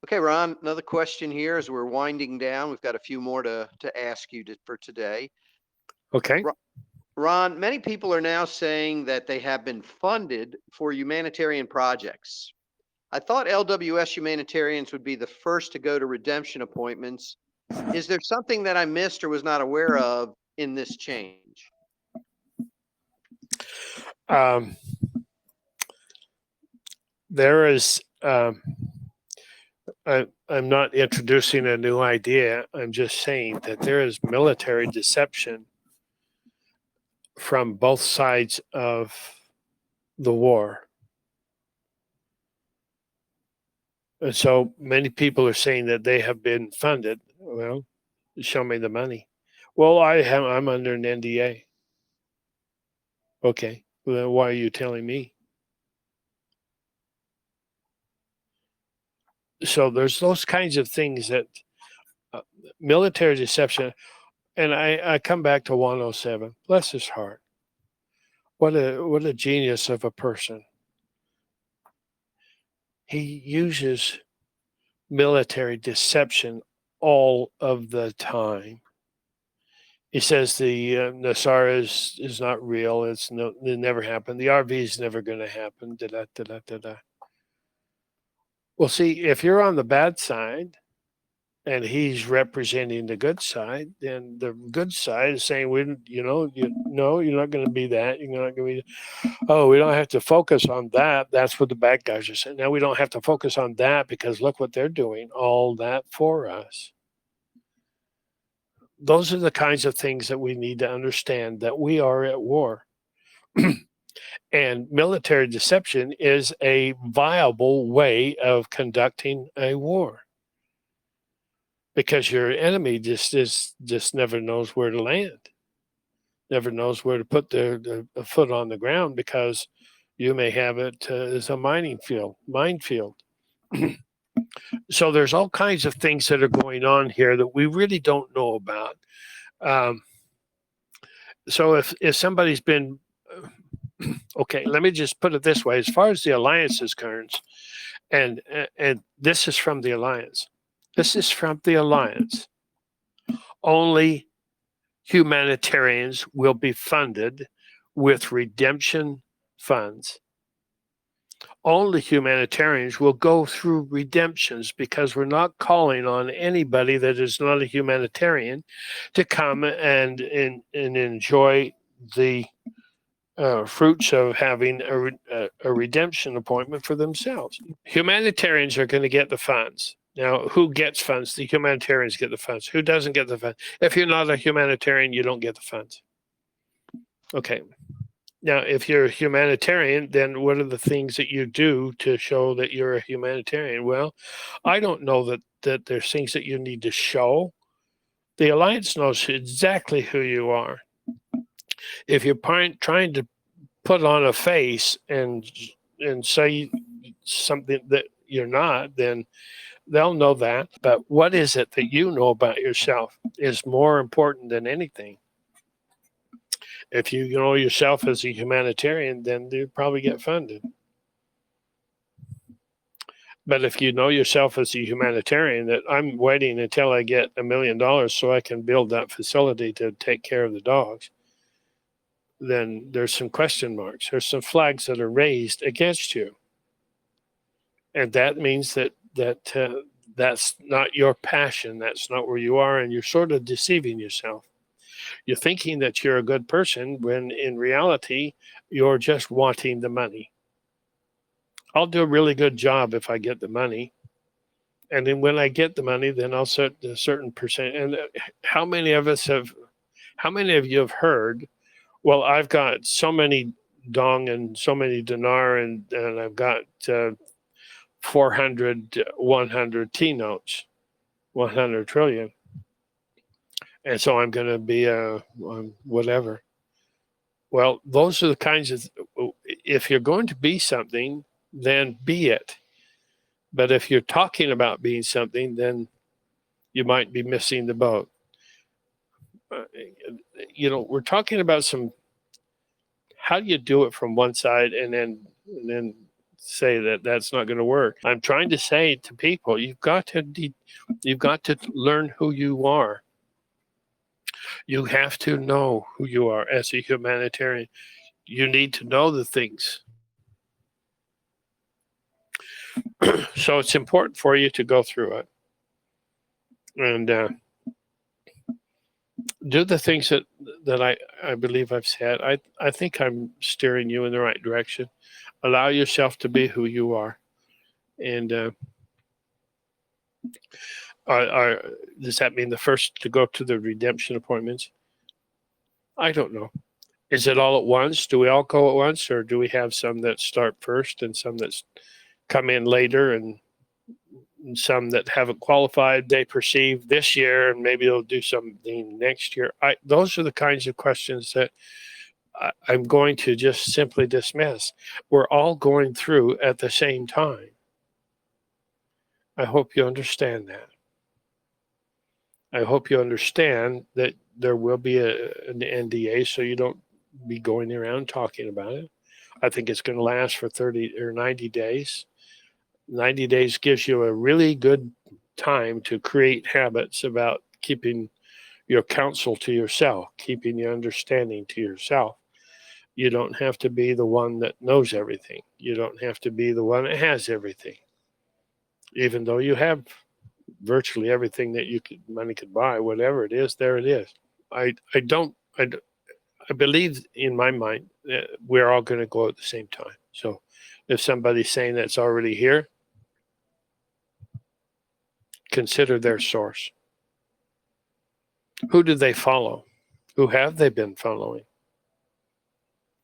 Okay, Ron, another question here as we're winding down. We've got a few more to ask you for today. Okay. Ro- Ron, many people are now saying that they have been funded for humanitarian projects. I thought LWS humanitarians would be the first to go to redemption appointments. Is there something that I missed or was not aware of in this change? Um, there is, I'm not introducing a new idea. I'm just saying that there is military deception from both sides of the war. And so many people are saying that they have been funded. Well, show me the money. Well, I'm under an NDA. Okay. Well, then why are you telling me? So there's those kinds of things that uh, military deception. And I come back to 107. Bless his heart. What a genius of a person. He uses military deception all of the time. He says the Nasara is not real. It never happened. The RV is never going to happen. Da da da da da da. Well, see, if you're on the bad side and he's representing the good side, then the good side is saying, "We, no, you're not going to be that. You're not going to be." Oh, we don't have to focus on that. That's what the bad guys are saying. Now we don't have to focus on that because look what they're doing. All that for us. Those are the kinds of things that we need to understand that we are at war. And military deception is a viable way of conducting a war because your enemy just never knows where to land, never knows where to put the foot on the ground because you may have it as a minefield. So there's all kinds of things that are going on here that we really don't know about. Um, so if somebody's been okay, let me just put it this way: as far as the alliance is concerned, and this is from the alliance. This is from the alliance. Only humanitarians will be funded with redemption funds. Only humanitarians will go through redemptions because we're not calling on anybody that is not a humanitarian to come and enjoy the fruits of having a redemption appointment for themselves. Humanitarians are going to get the funds. Now, who gets funds? The humanitarians get the funds. Who doesn't get the funds? If you're not a humanitarian, you don't get the funds. Okay. Now, if you're a humanitarian, then what are the things that you do to show that you're a humanitarian? Well, I don't know that there's things that you need to show. The Alliance knows exactly who you are. If you're trying to put on a face and say something that you're not, then they'll know that. But what is it that you know about yourself is more important than anything. If you know yourself as a humanitarian, then you probably get funded. But if you know yourself as a humanitarian, that I'm waiting until I get $1 million so I can build that facility to take care of the dogs, then there's some question marks. There's some flags that are raised against you, and that means that that's not your passion. That's not where you are, and you're sort of deceiving yourself. You're thinking that you're a good person when in reality you're just wanting the money. I'll do a really good job if I get the money. And then when I get the money, then I'll set a certain percent. And how many of us have, how many of you have heard, well, I've got so many dong and so many dinar and I've got 400, 100 T notes, 100 trillion. And so I'm going to be a whatever. Well, those are the kinds of, if you're going to be something, then be it. But if you're talking about being something, then you might be missing the boat. Uh, we're talking about how do you do it from one side and then say that that's not going to work. I'm trying to say to people, you've got to learn who you are. You have to know who you are as a humanitarian. You need to know the things. So it's important for you to go through it and do the things that I believe I've said. I think I'm steering you in the right direction. Allow yourself to be who you are. And does that mean the first to go to the redemption appointments? I don't know. Is it all at once? Do we all go at once, or do we have some that start first and some that come in later, and some that haven't qualified they perceive this year, and maybe they'll do something next year? Those are the kinds of questions that I'm going to just simply dismiss. We're all going through at the same time. I hope you understand that. I hope you understand that there will be an NDA, so you don't be going around talking about it. I think it's going to last for 30 or 90 days. 90 days gives you a really good time to create habits about keeping your counsel to yourself, keeping your understanding to yourself. You don't have to be the one that knows everything. You don't have to be the one that has everything. Even though you have virtually everything that money could buy, whatever it is, there it is. I believe in my mind that we're all going to go at the same time. So if somebody's saying that's already here, consider their source. Who do they follow? Who have they been following?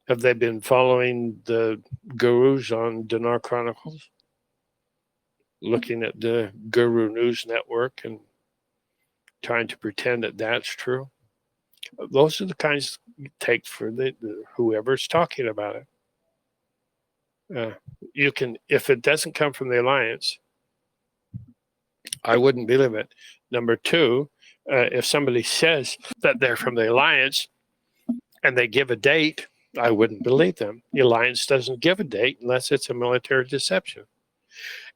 Have they been following the gurus on Dinar Chronicles? Looking at the Guru News Network and trying to pretend that that's true? Those are the kinds you take for whoever's talking about it. You can, if it doesn't come from the Alliance, I wouldn't believe it. Number two, if somebody says that they're from the Alliance and they give a date, I wouldn't believe them. The Alliance doesn't give a date unless it's a military deception.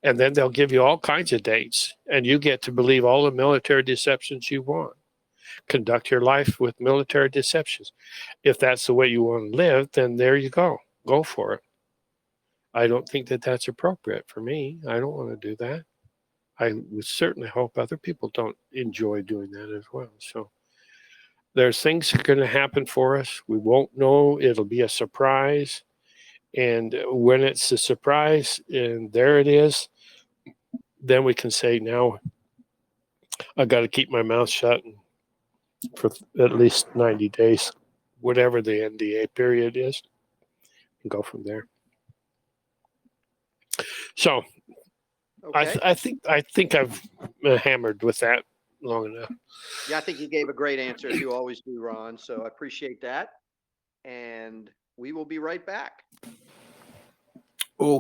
And then they'll give you all kinds of dates, and you get to believe all the military deceptions you want. Conduct your life with military deceptions. If that's the way you want to live, then there you go. Go for it. I don't think that that's appropriate for me. I don't want to do that. I would certainly hope other people don't enjoy doing that as well. So there's things that are going to happen for us. We won't know. It'll be a surprise. And when it's a surprise and there it is, then we can say, now I got to keep my mouth shut for at least 90 days, whatever the NDA period is, and go from there. So Okay. I think I've hammered with that long enough. Yeah, I think you gave a great answer, as you always do, Ron. So I appreciate that. And we will be right back. Okay.